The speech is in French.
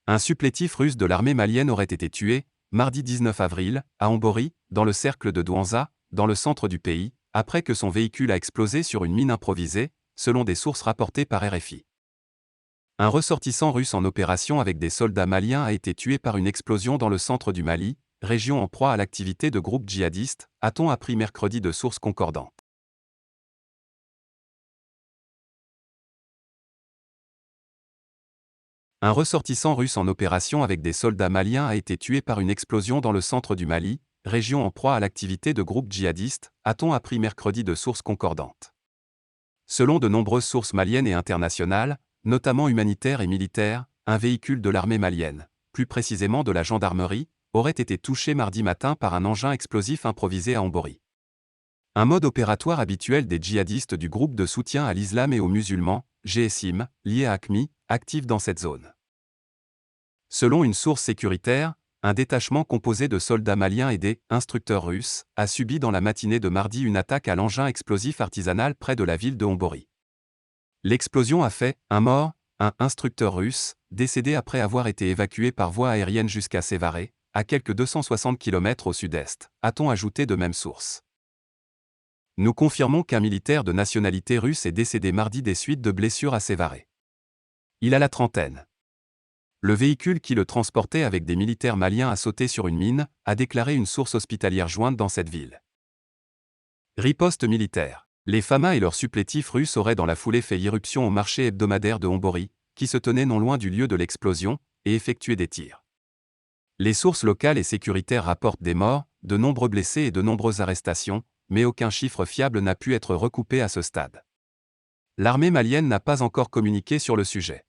Un supplétif russe de l'armée malienne aurait été tué, mardi 19 avril, à Ambori, dans le cercle de Douanza, dans le centre du pays, après que son véhicule a explosé sur une mine improvisée, selon des sources rapportées par RFI. Un ressortissant russe en opération avec des soldats maliens a été tué par une explosion dans le centre du Mali, région en proie à l'activité de groupes djihadistes, a-t-on appris mercredi de sources concordantes. Un ressortissant russe en opération avec des soldats maliens a été tué par une explosion dans le centre du Mali, région en proie à l'activité de groupes djihadistes, a-t-on appris mercredi de sources concordantes. Selon de nombreuses sources maliennes et internationales, notamment humanitaires et militaires, un véhicule de l'armée malienne, plus précisément de la gendarmerie, aurait été touché mardi matin par un engin explosif improvisé à Ambori. Un mode opératoire habituel des djihadistes du groupe de soutien à l'islam et aux musulmans, GSIM, lié à AQMI, actif dans cette zone. Selon une source sécuritaire, un détachement composé de soldats maliens et des instructeurs russes a subi dans la matinée de mardi une attaque à l'engin explosif artisanal près de la ville de Ambori. L'explosion a fait un mort, un instructeur russe, décédé après avoir été évacué par voie aérienne jusqu'à Sévaré, à quelques 260 km au sud-est, a-t-on ajouté de même source. Nous confirmons qu'un militaire de nationalité russe est décédé mardi des suites de blessures à Sévaré. Il a la trentaine. Le véhicule qui le transportait avec des militaires maliens a sauté sur une mine, a déclaré une source hospitalière jointe dans cette ville. Riposte militaire. Les FAMA et leurs supplétifs russes auraient dans la foulée fait irruption au marché hebdomadaire de Ambori, qui se tenait non loin du lieu de l'explosion, et effectué des tirs. Les sources locales et sécuritaires rapportent des morts, de nombreux blessés et de nombreuses arrestations, mais aucun chiffre fiable n'a pu être recoupé à ce stade. L'armée malienne n'a pas encore communiqué sur le sujet.